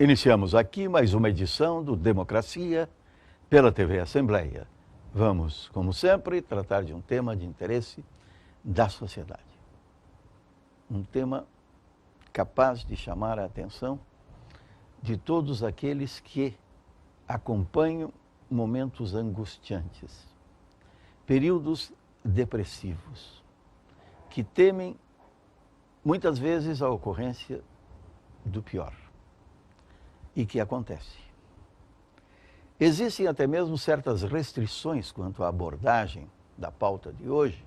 Iniciamos aqui mais uma edição do Democracia pela TV Assembleia. Vamos, como sempre, tratar de um tema de interesse da sociedade. Um tema capaz de chamar a atenção de todos aqueles que acompanham momentos angustiantes, períodos depressivos, que temem muitas vezes a ocorrência do pior. E que acontece. Existem até mesmo certas restrições quanto à abordagem da pauta de hoje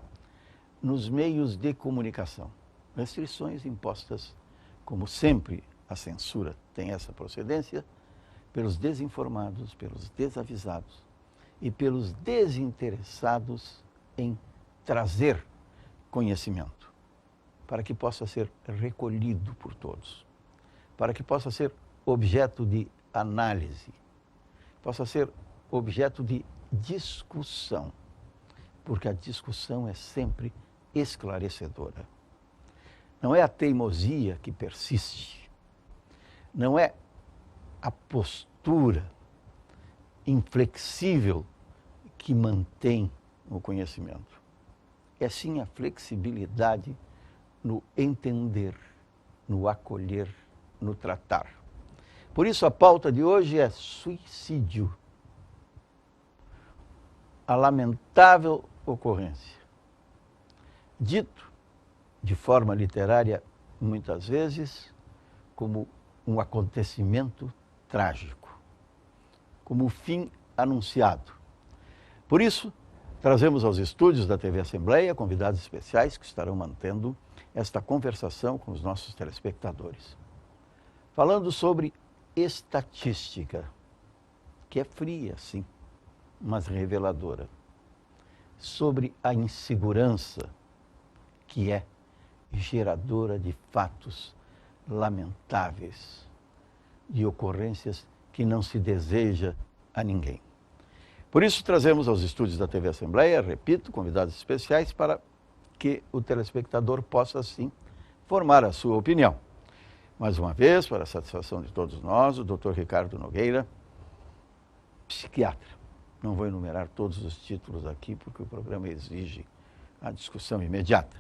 nos meios de comunicação. Restrições impostas, como sempre a censura tem essa procedência, pelos desinformados, pelos desavisados e pelos desinteressados em trazer conhecimento, para que possa ser recolhido por todos, para que possa ser objeto de análise, possa ser objeto de discussão, porque a discussão é sempre esclarecedora. Não é a teimosia que persiste, não é a postura inflexível que mantém o conhecimento. É sim a flexibilidade no entender, no acolher, no tratar. Por isso a pauta de hoje é suicídio. A lamentável ocorrência. Dito de forma literária, muitas vezes, como um acontecimento trágico, como o fim anunciado. Por isso, trazemos aos estúdios da TV Assembleia convidados especiais que estarão mantendo esta conversação com os nossos telespectadores. Falando sobre estatística, que é fria, sim, mas reveladora, sobre a insegurança, que é geradora de fatos lamentáveis, de ocorrências que não se deseja a ninguém. Por isso, trazemos aos estúdios da TV Assembleia, repito, convidados especiais para que o telespectador possa, assim, formar a sua opinião. Mais uma vez, para a satisfação de todos nós, o Dr. Ricardo Nogueira, psiquiatra. Não vou enumerar todos os títulos aqui, porque o programa exige a discussão imediata.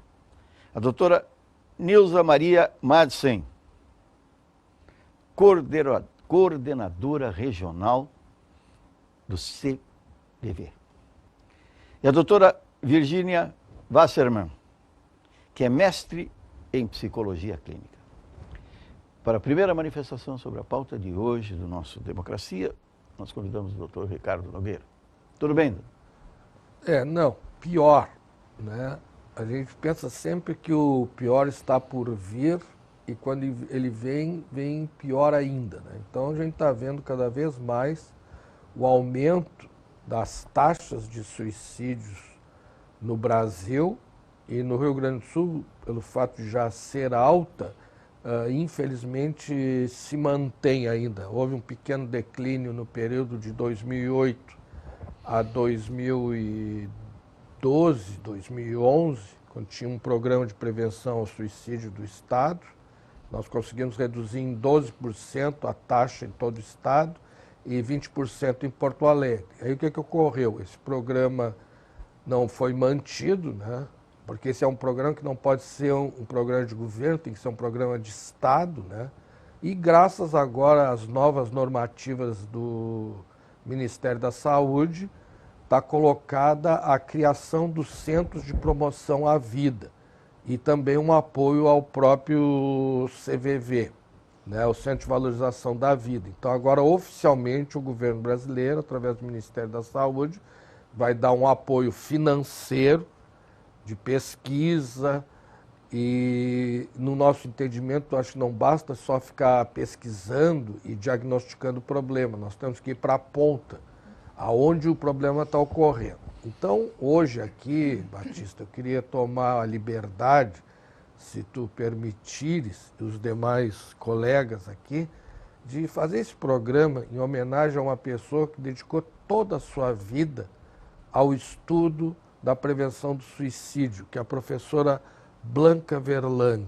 A doutora Nilza Maria Madsen, coordenadora regional do CVV. E a doutora Virgínia Wasserman, que é mestre em psicologia clínica. Para a primeira manifestação sobre a pauta de hoje do nosso Democracia, nós convidamos o Dr. Ricardo Nogueira. Tudo bem? Não, pior, né? A gente pensa sempre que o pior está por vir e quando ele vem pior ainda, né? Então a gente está vendo cada vez mais o aumento das taxas de suicídios no Brasil e no Rio Grande do Sul, pelo fato de já ser alta, infelizmente se mantém ainda. Houve um pequeno declínio no período de 2008 a 2012, 2011, quando tinha um programa de prevenção ao suicídio do Estado. Nós conseguimos reduzir em 12% a taxa em todo o Estado e 20% em Porto Alegre. Aí o que ocorreu? Esse programa não foi mantido, né? Porque esse é um programa que não pode ser um programa de governo, tem que ser um programa de Estado, né? E graças agora às novas normativas do Ministério da Saúde, está colocada a criação dos centros de promoção à vida e também um apoio ao próprio CVV, né? O Centro de Valorização da Vida. Então agora oficialmente o governo brasileiro, através do Ministério da Saúde, vai dar um apoio financeiro de pesquisa e, no nosso entendimento, acho que não basta só ficar pesquisando e diagnosticando o problema, nós temos que ir para a ponta, aonde o problema está ocorrendo. Então, hoje aqui, Batista, eu queria tomar a liberdade, se tu permitires, e os demais colegas aqui, de fazer esse programa em homenagem a uma pessoa que dedicou toda a sua vida ao estudo da prevenção do suicídio, que é a professora Blanca Verlang.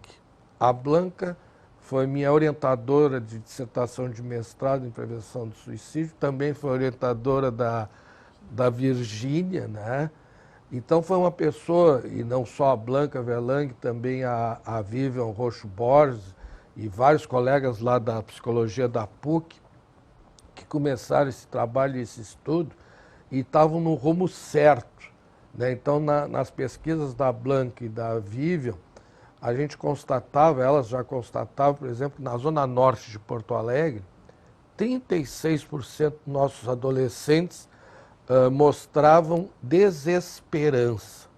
A Blanca foi minha orientadora de dissertação de mestrado em prevenção do suicídio, também foi orientadora da Virgínia, né? Então foi uma pessoa, e não só a Blanca Verlang, também a Vivian Roxo Borges e vários colegas lá da psicologia da PUC, que começaram esse trabalho, esse estudo, e estavam no rumo certo, né? Então, nas pesquisas da Blanca e da Vivian, a gente constatava, elas já constatavam, por exemplo, que na zona norte de Porto Alegre, 36% dos nossos adolescentes mostravam desesperança.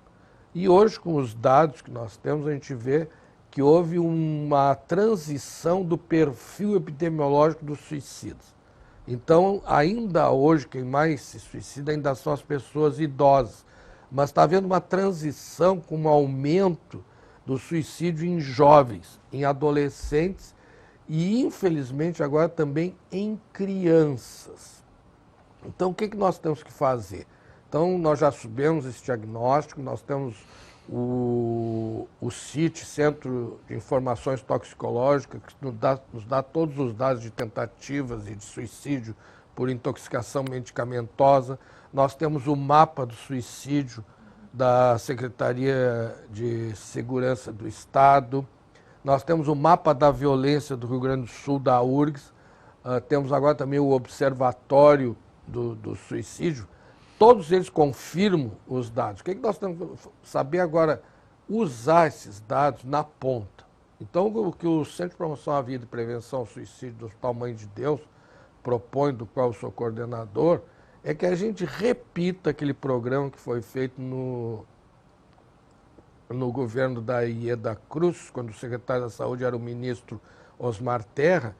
E hoje, com os dados que nós temos, a gente vê que houve uma transição do perfil epidemiológico dos suicidas. Então, ainda hoje, quem mais se suicida ainda são as pessoas idosas. Mas está havendo uma transição com um aumento do suicídio em jovens, em adolescentes e, infelizmente, agora também em crianças. Então, o que nós temos que fazer? Então, nós já subimos esse diagnóstico, nós temos o CIT, Centro de Informações Toxicológicas, que nos dá todos os dados de tentativas e de suicídio por intoxicação medicamentosa. Nós temos o mapa do suicídio da Secretaria de Segurança do Estado. Nós temos o mapa da violência do Rio Grande do Sul, da URGS. Temos agora também o Observatório do Suicídio. Todos eles confirmam os dados. O que nós temos que saber agora? Usar esses dados na ponta. Então, o que o Centro de Promoção à Vida e Prevenção ao Suicídio do Hospital Mãe de Deus propõe, do qual eu sou coordenador, é que a gente repita aquele programa que foi feito no governo da Ieda Cruz, quando o secretário da Saúde era o ministro Osmar Terra,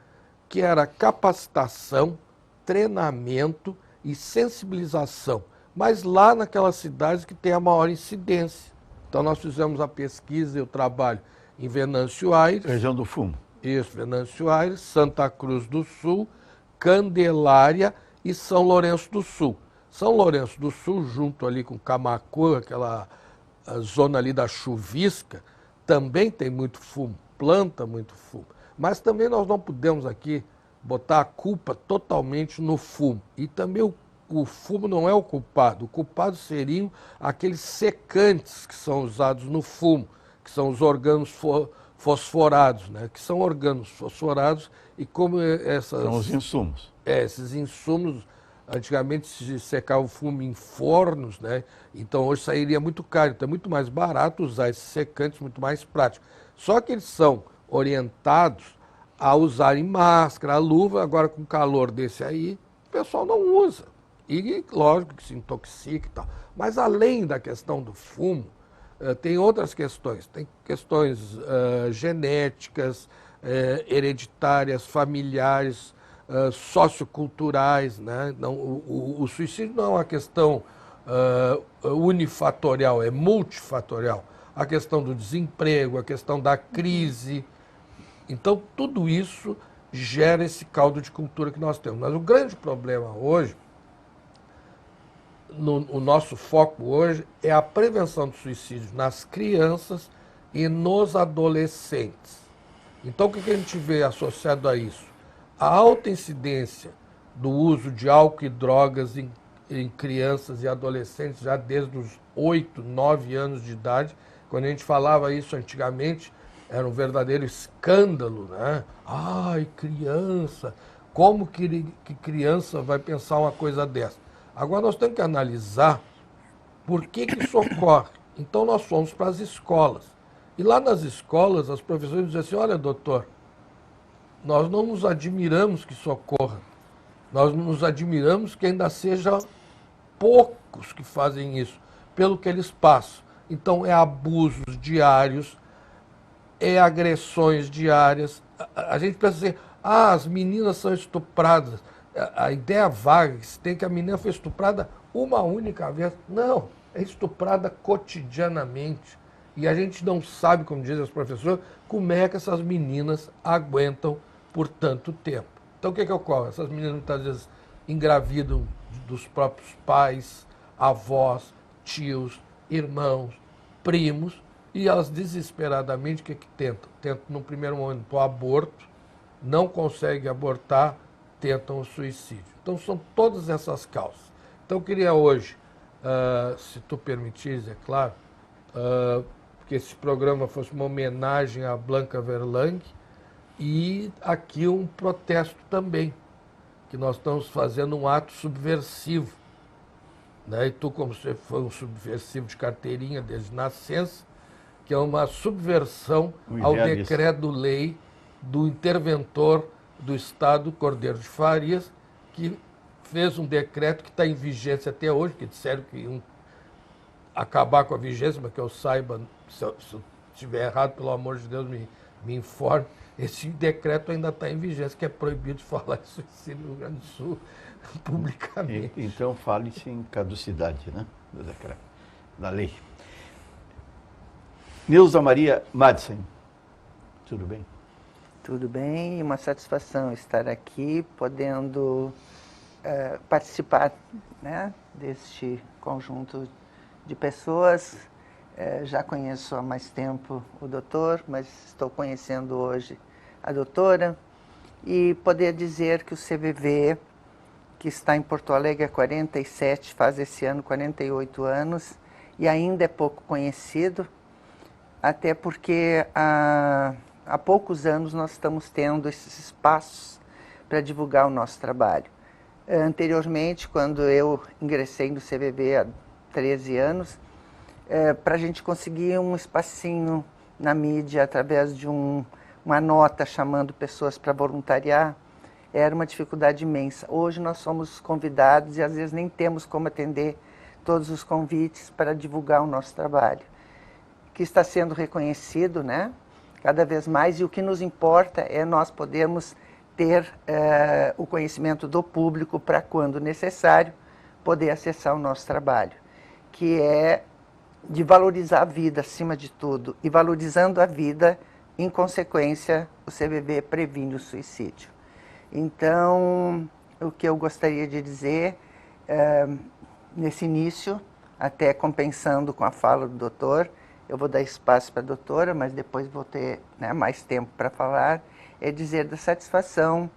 que era capacitação, treinamento e sensibilização, mas lá naquelas cidades que tem a maior incidência. Então nós fizemos a pesquisa e o trabalho em Venâncio Aires. Região do Fumo. Isso, Venâncio Aires, Santa Cruz do Sul, Candelária e São Lourenço do Sul. São Lourenço do Sul, junto ali com Camacuã, aquela zona ali da chuvisca, também tem muito fumo, planta muito fumo. Mas também nós não podemos aqui botar a culpa totalmente no fumo. E também o fumo não é o culpado seriam aqueles secantes que são usados no fumo, que são os organos fosforados, né? Que são organos fosforados e como essas... São os insumos. Esses insumos, antigamente se secava o fumo em fornos, né? Então hoje sairia muito caro, então é muito mais barato usar esses secantes, muito mais prático. Só que eles são orientados a usarem máscara, luva, agora com calor desse aí, o pessoal não usa. E lógico que se intoxica e tal. Mas além da questão do fumo, tem outras questões. Tem questões genéticas, hereditárias, familiares, socioculturais, né? Não, o suicídio não é uma questão unifatorial, é multifatorial. A questão do desemprego, a questão da crise. Então, tudo isso gera esse caldo de cultura que nós temos. Mas o grande problema hoje, o nosso foco hoje, é a prevenção do suicídio nas crianças e nos adolescentes. Então, o que a gente vê associado a isso? A alta incidência do uso de álcool e drogas em crianças e adolescentes já desde os 8, 9 anos de idade. Quando a gente falava isso antigamente, era um verdadeiro escândalo, né? Ai, criança, como que criança vai pensar uma coisa dessa? Agora nós temos que analisar por que isso ocorre. Então nós fomos para as escolas. E lá nas escolas, as professoras diziam assim, olha, doutor, nós não nos admiramos que isso ocorra. Nós nos admiramos que ainda seja poucos que fazem isso, pelo que eles passam. Então é abusos diários, é agressões diárias. A gente pensa assim, as meninas são estupradas. A ideia vaga que se tem que a menina foi estuprada uma única vez. Não, é estuprada cotidianamente. E a gente não sabe, como dizem as professoras, como é que essas meninas aguentam por tanto tempo. Então o que ocorre? Essas meninas muitas vezes engravidam dos próprios pais, avós, tios, irmãos, primos, E elas desesperadamente, o que tentam? Tentam, no primeiro momento, o aborto, não conseguem abortar, tentam o suicídio. Então, são todas essas causas. Então, eu queria hoje, se tu permitires, é claro, que esse programa fosse uma homenagem a Blanca Verlang e aqui um protesto também, que nós estamos fazendo um ato subversivo. Né? E tu, como você foi um subversivo de carteirinha desde nascença, que é uma subversão ao decreto-lei do interventor do Estado, Cordeiro de Farias, que fez um decreto que está em vigência até hoje, que disseram que iam acabar com a vigência, mas que eu saiba, se eu estiver errado, pelo amor de Deus, me informe. Esse decreto ainda está em vigência, que é proibido de falar em suicídio no Rio Grande do Sul publicamente. Então fale-se em caducidade, né, do decreto, da lei. Nilza Maria Madsen, tudo bem? Tudo bem, uma satisfação estar aqui, podendo participar, né, deste conjunto de pessoas. Já conheço há mais tempo o doutor, mas estou conhecendo hoje a doutora, e poder dizer que o CVV, que está em Porto Alegre há 47, faz esse ano 48 anos, e ainda é pouco conhecido, até porque há poucos anos nós estamos tendo esses espaços para divulgar o nosso trabalho. Anteriormente, quando eu ingressei no CVV há 13 anos, para a gente conseguir um espacinho na mídia através de uma nota chamando pessoas para voluntariar, era uma dificuldade imensa. Hoje nós somos convidados e às vezes nem temos como atender todos os convites para divulgar o nosso trabalho, que está sendo reconhecido, né, cada vez mais, e o que nos importa é nós podermos ter o conhecimento do público para, quando necessário, poder acessar o nosso trabalho, que é de valorizar a vida acima de tudo, e valorizando a vida, em consequência, o CVV previne o suicídio. Então, o que eu gostaria de dizer, nesse início, até compensando com a fala do doutor, eu vou dar espaço para a doutora, mas depois vou ter, né, mais tempo para falar, é dizer da satisfação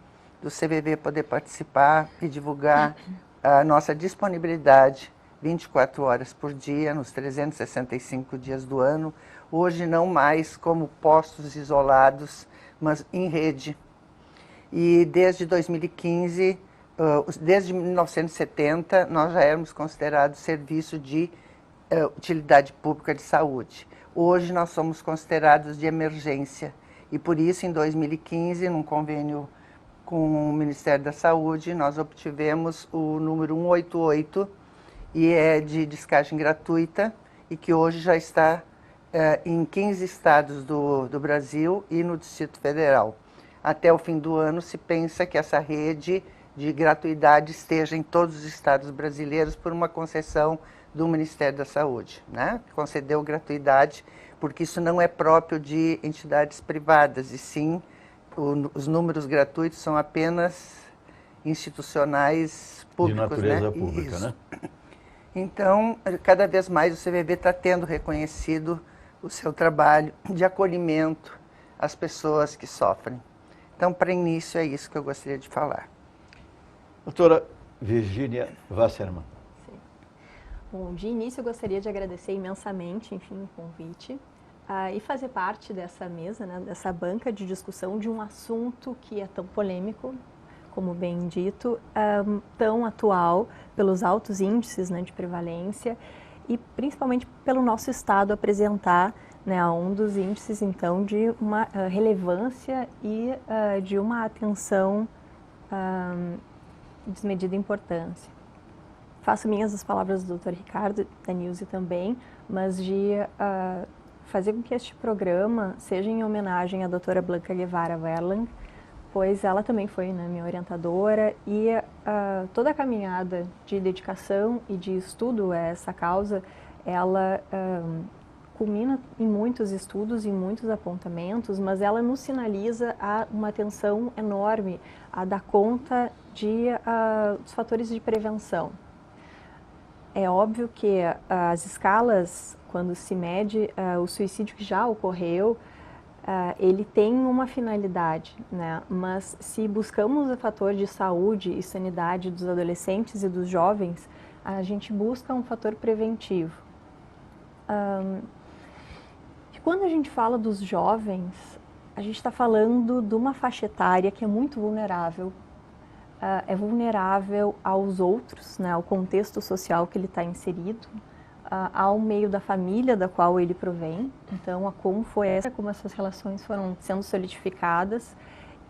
do CVV poder participar e divulgar a nossa disponibilidade 24 horas por dia, nos 365 dias do ano, hoje não mais como postos isolados, mas em rede. E desde 2015, desde 1970, nós já éramos considerados serviço de utilidade pública de saúde. Hoje nós somos considerados de emergência, e por isso em 2015, num convênio com o Ministério da Saúde, nós obtivemos o número 188, e é de descagem gratuita, e que hoje já está em 15 estados do Brasil e no Distrito Federal. Até o fim do ano se pensa que essa rede de gratuidade esteja em todos os estados brasileiros por uma concessão do Ministério da Saúde, né? Concedeu gratuidade, porque isso não é próprio de entidades privadas, e sim, os números gratuitos são apenas institucionais públicos. De natureza, né? pública, Isso. né? Então, cada vez mais o CVV está tendo reconhecido o seu trabalho de acolhimento às pessoas que sofrem. Então, para início, é isso que eu gostaria de falar. Doutora Virgínia Wasserman. Sim. Bom, de início eu gostaria de agradecer imensamente, enfim, o convite e fazer parte dessa mesa, né, dessa banca de discussão de um assunto que é tão polêmico, como bem dito, tão atual pelos altos índices, né, de prevalência, e principalmente pelo nosso estado apresentar, né, um dos índices, então, de uma relevância e de uma atenção desmedida importância. Faço minhas as palavras do Dr. Ricardo, da Nilza também, mas de fazer com que este programa seja em homenagem à doutora Blanca Guevara Verlang, pois ela também foi, né, minha orientadora, e toda a caminhada de dedicação e de estudo a essa causa, ela culmina em muitos estudos, em muitos apontamentos, mas ela nos sinaliza uma atenção enorme a dar conta dos fatores de prevenção. é óbvio que as escalas, quando se mede o suicídio que já ocorreu, ele tem uma finalidade, né? Mas se buscamos o fator de saúde e sanidade dos adolescentes e dos jovens, a gente busca um fator preventivo. E quando a gente fala dos jovens, a gente está falando de uma faixa etária que é muito vulnerável. É vulnerável aos outros, né, ao contexto social que ele está inserido, ao meio da família da qual ele provém, então a como essas relações foram sendo solidificadas,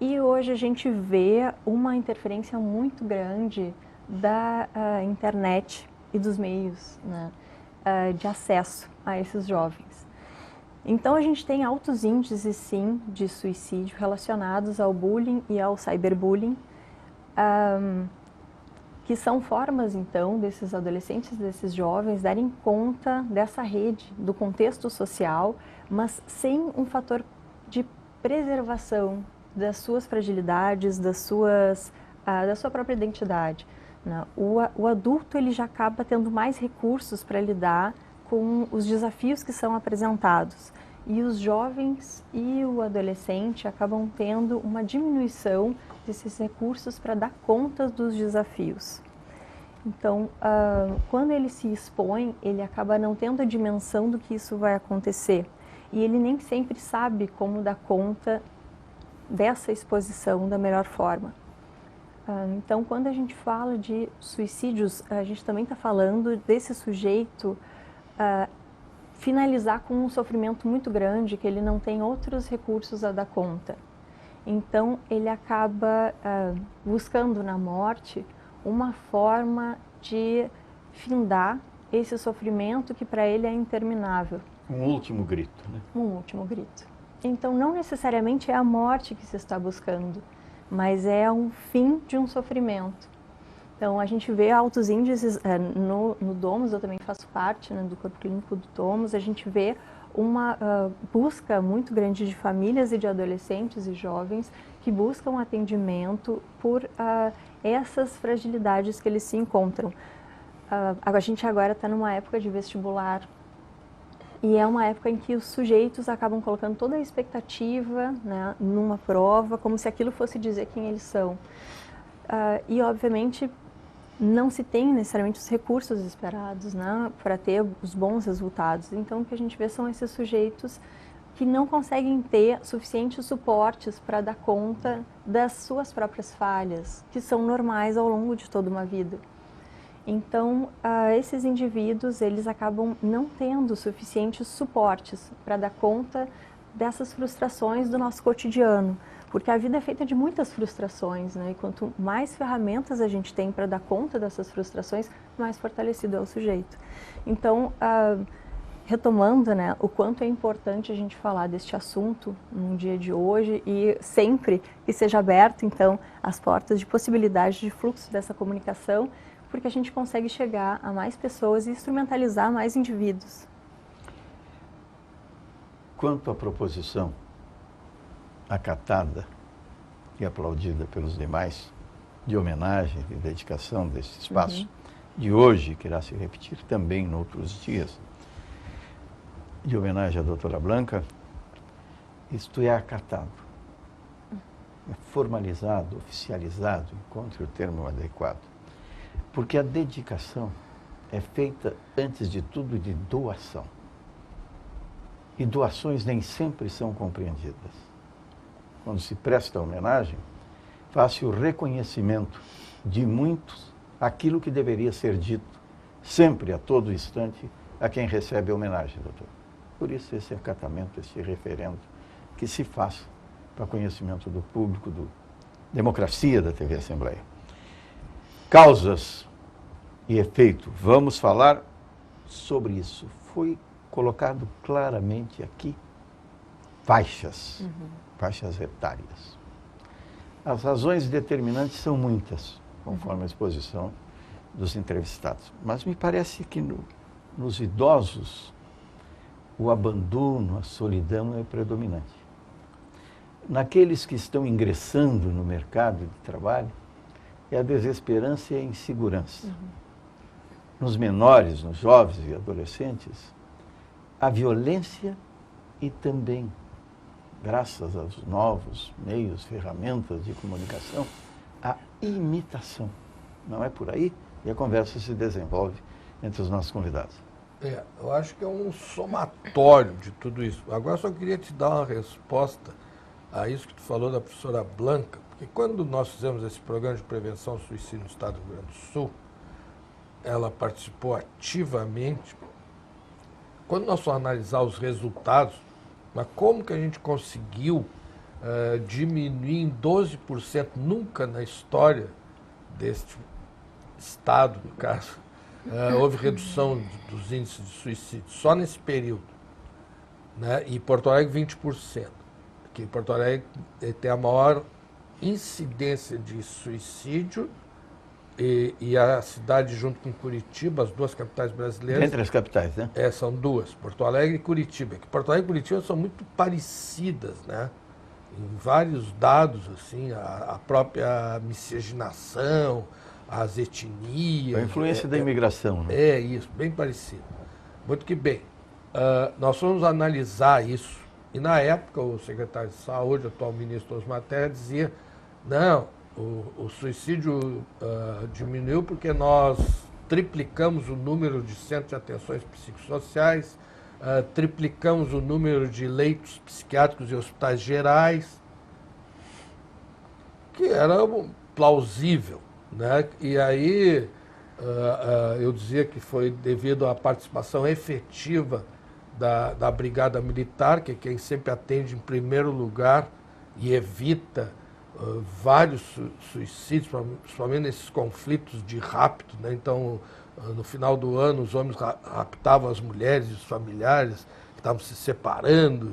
e hoje a gente vê uma interferência muito grande da internet e dos meios, né, de acesso a esses jovens. Então a gente tem altos índices, sim, de suicídio relacionados ao bullying e ao cyberbullying, que são formas, então, desses adolescentes, desses jovens, darem conta dessa rede, do contexto social, mas sem um fator de preservação das suas fragilidades, da sua própria identidade, né? O adulto ele já acaba tendo mais recursos para lidar com os desafios que são apresentados. E os jovens e o adolescente acabam tendo uma diminuição desses recursos para dar conta dos desafios. Então, quando ele se expõe, ele acaba não tendo a dimensão do que isso vai acontecer. E ele nem sempre sabe como dar conta dessa exposição da melhor forma. Então, quando a gente fala de suicídios, a gente também está falando desse sujeito finalizar com um sofrimento muito grande, que ele não tem outros recursos a dar conta. Então, ele acaba buscando na morte uma forma de findar esse sofrimento que para ele é interminável. Um último grito, né? Um último grito. Então, não necessariamente é a morte que se está buscando, mas é um fim de um sofrimento. Então, a gente vê altos índices no Domus, eu também faço parte, né, do corpo clínico do Domus, a gente vê uma busca muito grande de famílias e de adolescentes e jovens que buscam atendimento por essas fragilidades que eles se encontram. A gente agora está numa época de vestibular e é uma época em que os sujeitos acabam colocando toda a expectativa, né, numa prova, como se aquilo fosse dizer quem eles são. E, obviamente, não se tem necessariamente os recursos esperados, né, para ter os bons resultados. Então, o que a gente vê são esses sujeitos que não conseguem ter suficientes suportes para dar conta das suas próprias falhas, que são normais ao longo de toda uma vida. Então, esses indivíduos, eles acabam não tendo suficientes suportes para dar conta dessas frustrações do nosso cotidiano, porque a vida é feita de muitas frustrações, né? E quanto mais ferramentas a gente tem para dar conta dessas frustrações, mais fortalecido é o sujeito. Então, retomando, né, o quanto é importante a gente falar deste assunto no dia de hoje e sempre que seja aberto, então, as portas de possibilidade de fluxo dessa comunicação, porque a gente consegue chegar a mais pessoas e instrumentalizar mais indivíduos. Quanto à proposição acatada e aplaudida pelos demais, de homenagem e dedicação desse espaço, de hoje, que irá se repetir também em outros dias, de homenagem à doutora Blanca, isto é acatado, é formalizado, oficializado, encontre o termo adequado, porque a dedicação é feita, antes de tudo, de doação. E doações nem sempre são compreendidas. Quando se presta homenagem, faz-se o reconhecimento de muitos aquilo que deveria ser dito sempre, a todo instante, a quem recebe a homenagem, doutor. Por isso, esse acatamento, esse referendo, que se faz para conhecimento do público, da democracia da TV Assembleia. Causas e efeito, vamos falar sobre isso. Foi colocado claramente aqui faixas etárias. As razões determinantes são muitas, conforme a exposição dos entrevistados. Mas me parece que nos idosos, o abandono, a solidão é predominante. Naqueles que estão ingressando no mercado de trabalho, é a desesperança e a insegurança. nos menores, nos jovens e adolescentes, a violência e também, graças aos novos meios, ferramentas de comunicação, a imitação. Não é por aí? E a conversa se desenvolve entre os nossos convidados. Eu acho que é um somatório de tudo isso. Agora só queria te dar uma resposta a isso que tu falou da professora Blanca, porque quando nós fizemos esse programa de prevenção ao suicídio no estado do Rio Grande do Sul, ela participou ativamente. Quando nós formos analisar os resultados, mas como que a gente conseguiu diminuir em 12%, nunca na história deste estado, no caso, houve redução dos índices de suicídio, só nesse período. Né? E Porto Alegre, 20%. Porque Porto Alegre tem a maior incidência de suicídio e a cidade, junto com Curitiba, as duas capitais brasileiras... Entre as capitais, né? São duas, Porto Alegre e Curitiba. Que Porto Alegre e Curitiba são muito parecidas, né? Em vários dados, assim, a própria miscigenação, as etnias... A influência da imigração, né? É isso, bem parecido. Muito que bem. Nós fomos analisar isso, e na época o secretário de Saúde, atual ministro Osmar Terra, dizia, não, o suicídio diminuiu porque nós triplicamos o número de centros de atenções psicossociais, triplicamos o número de leitos psiquiátricos e hospitais gerais, que era plausível, né? E aí eu dizia que foi devido à participação efetiva da Brigada Militar, que é quem sempre atende em primeiro lugar e evita vários suicídios, principalmente nesses conflitos de rapto, né? Então, no final do ano, os homens raptavam as mulheres e os familiares que estavam se separando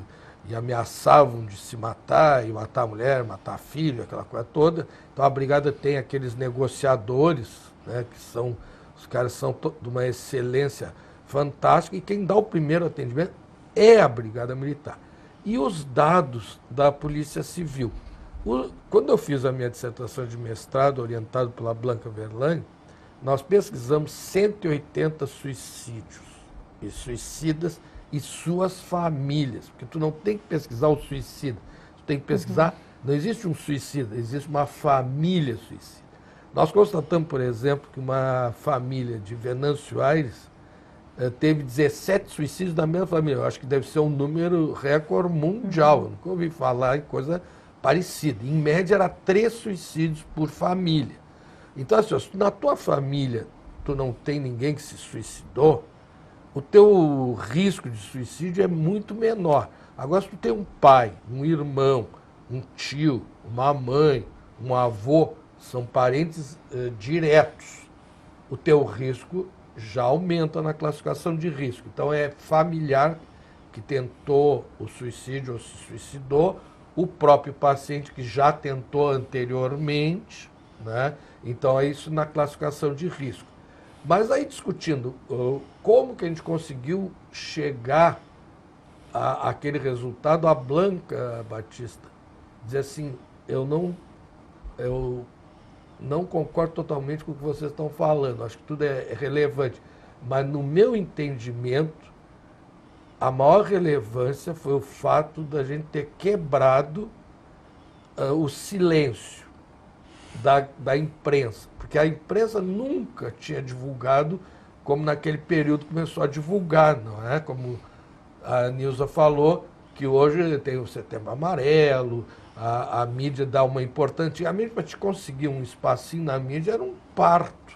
e ameaçavam de se matar, e matar a mulher, matar a filha, aquela coisa toda. Então, a Brigada tem aqueles negociadores, né, que são, os caras são de uma excelência fantástica, e quem dá o primeiro atendimento é a Brigada Militar. E os dados da Polícia Civil. Quando eu fiz a minha dissertação de mestrado, orientado pela Blanca Verlang, nós pesquisamos 180 suicídios e suicidas e suas famílias, porque tu não tem que pesquisar o suicida, tu tem que pesquisar, não existe um suicida, existe uma família suicida. Nós constatamos, por exemplo, que uma família de Venâncio Aires teve 17 suicídios da mesma família. Eu acho que deve ser um número recorde mundial, eu nunca ouvi falar em coisa parecida. Em média, era 3 suicídios por família. Então, assim, se na tua família tu não tem ninguém que se suicidou, o teu risco de suicídio é muito menor. Agora, se tu tem um pai, um irmão, um tio, uma mãe, um avô, são parentes diretos, o teu risco já aumenta na classificação de risco. Então, é familiar que tentou o suicídio ou se suicidou, o próprio paciente que já tentou anteriormente, né? Então, é isso na classificação de risco. Mas aí, discutindo como que a gente conseguiu chegar àquele resultado, a Blanca Batista diz assim, eu não concordo totalmente com o que vocês estão falando, acho que tudo é relevante, mas no meu entendimento, a maior relevância foi o fato da gente ter quebrado o silêncio da imprensa, porque a imprensa nunca tinha divulgado como naquele período começou a divulgar, não é? Como a Nilza falou, que hoje tem o Setembro Amarelo, a mídia dá uma importância. A mídia, para te conseguir um espacinho na mídia, era um parto,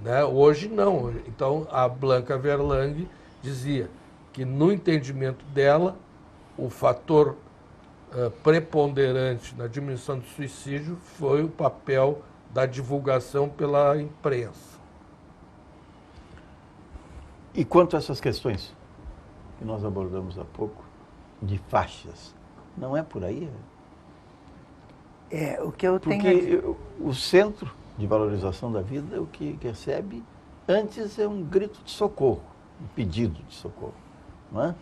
né? Hoje não. Então, a Blanca Verlang dizia que, no entendimento dela, o fator preponderante na diminuição do suicídio foi o papel da divulgação pela imprensa. E quanto a essas questões que nós abordamos há pouco, de faixas, não é por aí? O que eu tenho... Porque o centro de valorização da vida, o que recebe antes é um grito de socorro, um pedido de socorro, não é?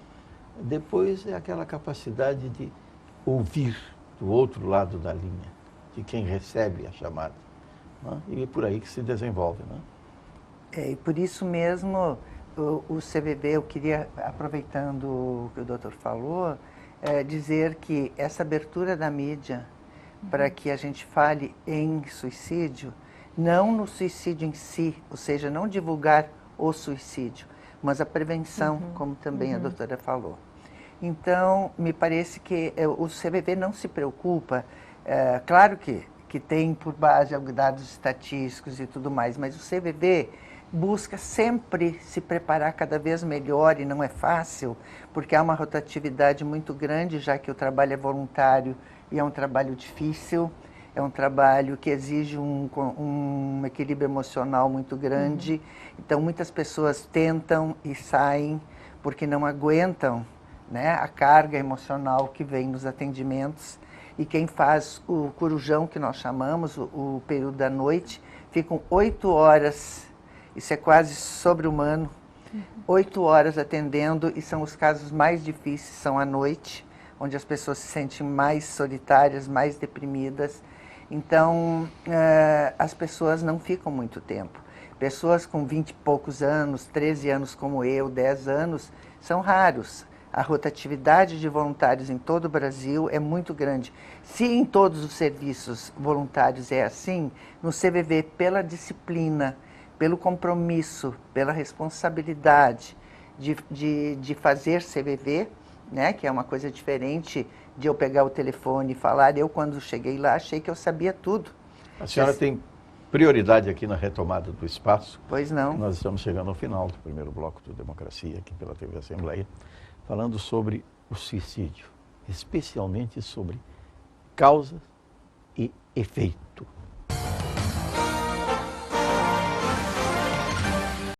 Depois é aquela capacidade de ouvir do outro lado da linha, de quem recebe a chamada. Não é? E é por aí que se desenvolve. Não é? E por isso mesmo, o CVV, eu queria, aproveitando o que o doutor falou, dizer que essa abertura da mídia para que a gente fale em suicídio, não no suicídio em si, ou seja, não divulgar o suicídio, mas a prevenção, como também a doutora falou. Então, me parece que o CVV não se preocupa, claro que tem por base dados estatísticos e tudo mais, mas o CVV busca sempre se preparar cada vez melhor e não é fácil, porque há uma rotatividade muito grande, já que o trabalho é voluntário e é um trabalho difícil, é um trabalho que exige um equilíbrio emocional muito grande. Então, muitas pessoas tentam e saem porque não aguentam, né, a carga emocional que vem nos atendimentos. E quem faz o corujão, que nós chamamos, o período da noite, ficam 8 horas, isso é quase sobre-humano, 8 horas atendendo, e são os casos mais difíceis, são à noite, onde as pessoas se sentem mais solitárias, mais deprimidas. Então, as pessoas não ficam muito tempo. Pessoas com 20 e poucos anos, 13 anos como eu, 10 anos, são raros. A rotatividade de voluntários em todo o Brasil é muito grande. Se em todos os serviços voluntários é assim, no CVV, pela disciplina, pelo compromisso, pela responsabilidade de fazer CVV, né, que é uma coisa diferente de eu pegar o telefone e falar. Eu, quando cheguei lá, achei que eu sabia tudo. A senhora tem prioridade aqui na retomada do espaço. Pois não. Nós estamos chegando ao final do primeiro bloco do Democracia, aqui pela TV Assembleia, falando sobre o suicídio, especialmente sobre causa e efeito.